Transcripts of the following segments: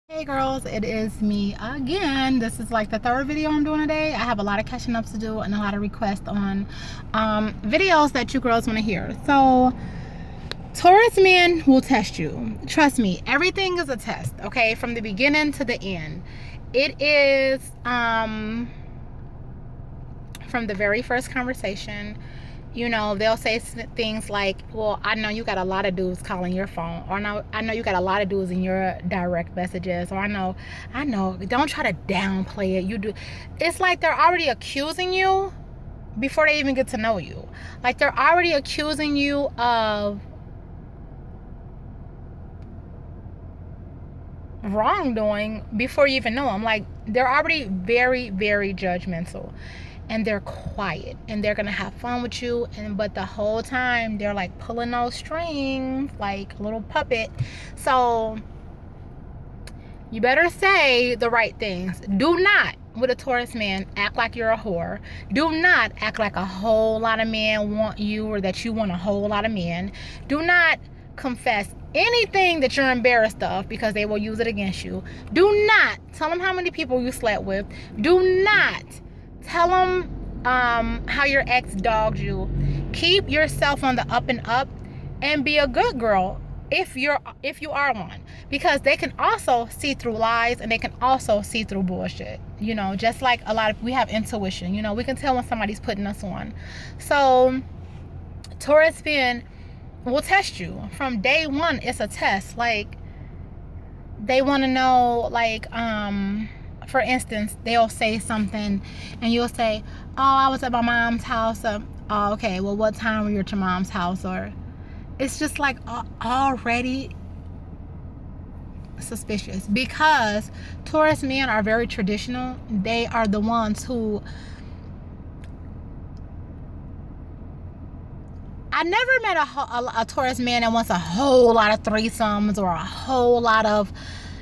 Hey girls, it is me again. This is like the third video I'm doing today. I have a lot of catching up to do and a lot of requests on videos that you girls want to hear. So Taurus men will test you. Trust me, everything is a test, okay? From the beginning to the end. It is from the very first conversation. You know, they'll say things like, well, I know you got a lot of dudes calling your phone, or I know you got a lot of dudes in your direct messages, or I know, don't try to downplay it. You do. It's like they're already accusing you before they even get to know you. Like they're already accusing you of wrongdoing before you even know them. Like they're already very, very judgmental. And they're quiet and they're gonna have fun with you, but the whole time they're like pulling those strings like a little puppet. So you better say the right things. Do not, with a Taurus man, act like you're a whore. Do not act like a whole lot of men want you, or that you want a whole lot of men. Do not confess anything that you're embarrassed of, because they will use it against you. Do not tell them how many people you slept with. Do not tell them how your ex dogged you. Keep yourself on the up and up, and be a good girl if you are one, because they can also see through lies, and they can also see through bullshit. You know, just like we have intuition. You know, we can tell when somebody's putting us on. So Taurus men will test you from day one. It's a test. Like they want to know, like for instance, they'll say something and you'll say, oh, I was at my mom's house. Oh, okay, well, what time were you at your mom's house? Or it's just like already suspicious, because Taurus men are very traditional. They are the ones who, I never met a Taurus man that wants a whole lot of threesomes or a whole lot of,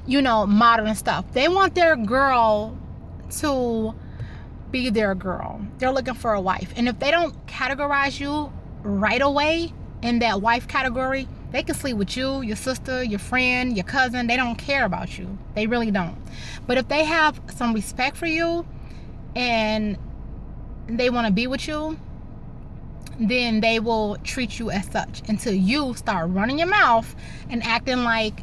you know, modern stuff. They want their girl to be their girl. They're looking for a wife. And if they don't categorize you right away in that wife category, they can sleep with you, your sister, your friend, your cousin. They don't care about you. They really don't. But if they have some respect for you and they want to be with you, then they will treat you as such, until you start running your mouth and acting like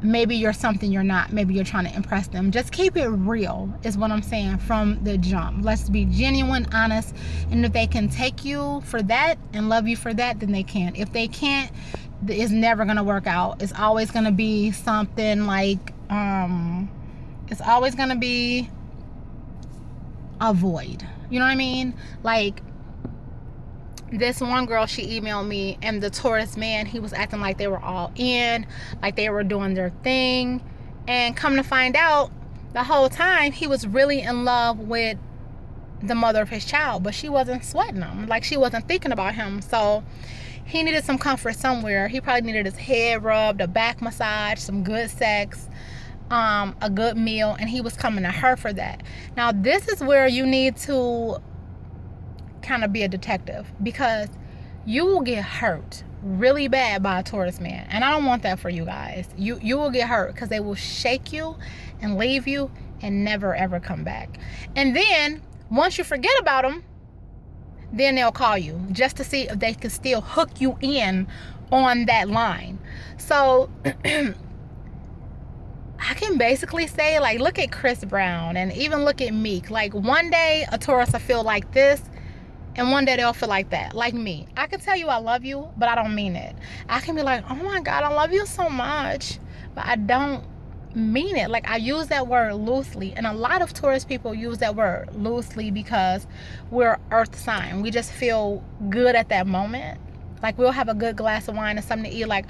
maybe you're something you're not. Maybe you're trying to impress them. Just keep it real is what I'm saying from the jump. Let's be genuine, honest, and if they can take you for that and love you for that, then they can. If they can't, it's never gonna work out. It's always gonna be something like it's always gonna be a void. You know what I mean? Like this one girl, she emailed me, and the Taurus man, he was acting like they were all in, like they were doing their thing, and come to find out, the whole time he was really in love with the mother of his child, but she wasn't sweating him. Like she wasn't thinking about him. So he needed some comfort somewhere. He probably needed his head rubbed, a back massage, some good sex, a good meal, and he was coming to her for that. Now this is where you need to kind of be a detective, because you will get hurt really bad by a Taurus man, and I don't want that for you guys. You will get hurt, because they will shake you and leave you and never ever come back. And then once you forget about them, then they'll call you just to see if they can still hook you in on that line. So I can basically say, like, look at Chris Brown and even look at Meek. Like one day a Taurus will feel like this, and one day they'll feel like that. Like me, I can tell you I love you, but I don't mean it. I can be like, oh my God, I love you so much, but I don't mean it. Like I use that word loosely, and a lot of Taurus people use that word loosely because we're earth sign. We just feel good at that moment. Like we'll have a good glass of wine and something to eat, like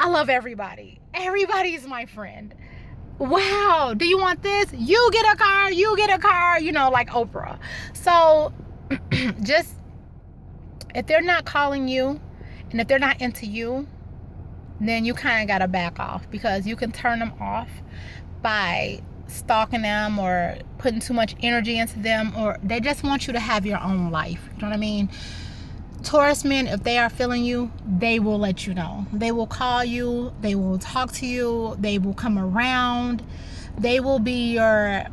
I love everybody. Everybody's my friend. Wow, do you want this? You get a car, you get a car, you know, like Oprah. So just, if they're not calling you and if they're not into you, then you kind of got to back off, because you can turn them off by stalking them or putting too much energy into them, or they just want you to have your own life. You know what I mean? Taurus men, if they are feeling you, they will let you know. They will call you, they will talk to you, they will come around, they will be your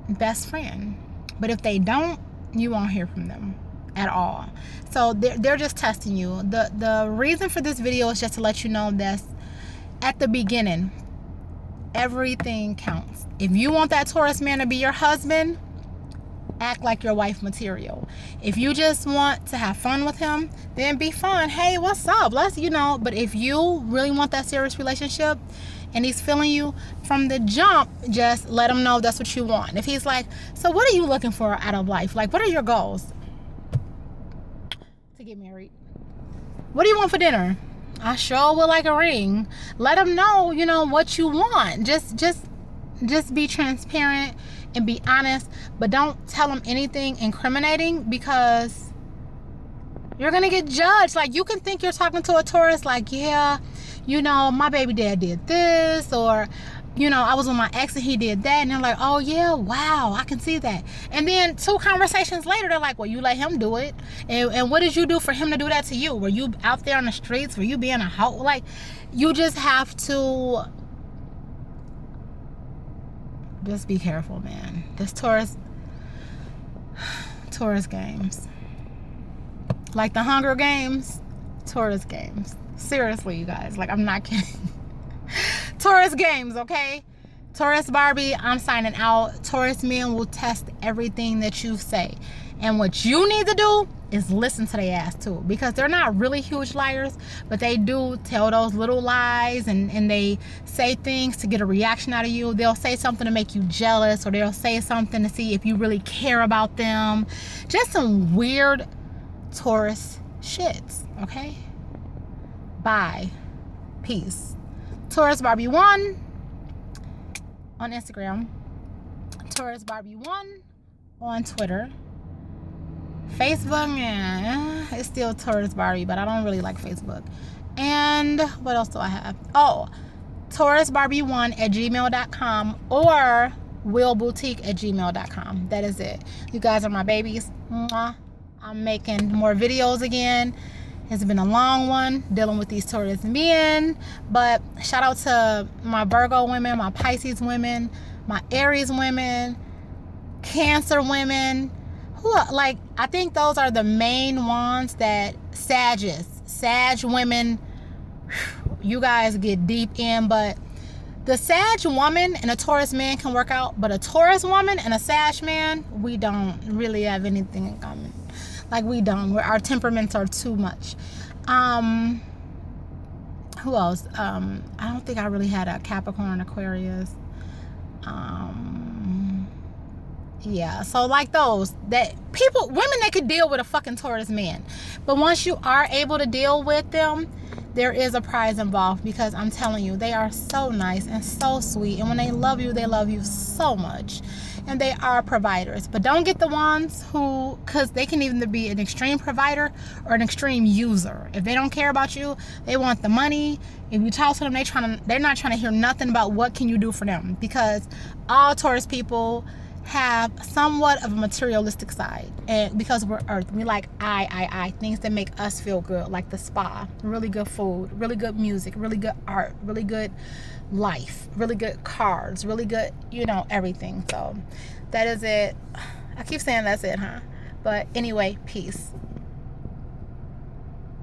best friend. But if they don't, you won't hear from them at all. So they're just testing you. The reason for this video is just to let you know that at the beginning, everything counts. If you want that Taurus man to be your husband, act like your wife material. If you just want to have fun with him, then be fun. Hey, what's up? Let's, but if you really want that serious relationship and he's feeling you from the jump, just let him know that's what you want. If he's like, so what are you looking for out of life? Like, what are your goals? To get married. What do you want for dinner? I sure would like a ring. Let him know, what you want. Just be transparent and be honest, but don't tell him anything incriminating, because you're gonna get judged. Like, you can think you're talking to a Taurus like, yeah, my baby dad did this, or I was with my ex and he did that, and they're like, oh yeah, wow, I can see that. And then 2 conversations later, they're like, well, you let him do it, and what did you do for him to do that to you? Were you out there on the streets? Were you being a hoe? Like, you just have to just be careful, man. This Taurus games, like the Hunger Games, Taurus games. Seriously, you guys, like, I'm not kidding. Taurus games, okay? Taurus Barbie, I'm signing out. Taurus men will test everything that you say, and what you need to do is listen to their ass too, because they're not really huge liars, but they do tell those little lies, and they say things to get a reaction out of you. They'll say something to make you jealous, or they'll say something to see if you really care about them. Just some weird Taurus shits, okay? Bye. Peace. Taurus Barbie 1 on Instagram. Taurus Barbie 1 on Twitter. Facebook, it's still Taurus Barbie, but I don't really like Facebook. And what else do I have? Oh, TaurusBarbie1@gmail.com or willboutique@gmail.com. That is it. You guys are my babies. Mwah. I'm making more videos again. It's been a long one dealing with these Taurus men, but shout out to my Virgo women, my Pisces women, my Aries women, Cancer women. I think those are the main ones that Sag women, you guys get deep in. But the Sag woman and a Taurus man can work out, but a Taurus woman and a Sag man, we don't really have anything in common. Like, we don't. Our temperaments are too much. Who else? I don't think I really had a Capricorn, Aquarius. Yeah, so like those, that people, women, they could deal with a fucking Taurus man, but once you are able to deal with them, there is a prize involved, because I'm telling you, they are so nice and so sweet, and when they love you so much, and they are providers. But don't get the ones who, because they can either be an extreme provider or an extreme user. If they don't care about you, they want the money. If you talk to them, they're not trying to hear nothing about what can you do for them, because all Taurus people have somewhat of a materialistic side, and because we're earth, we like I things that make us feel good, like the spa, really good food, really good music, really good art, really good life, really good cars, really good, everything. So that is it. I keep saying that's it, huh? But anyway, peace.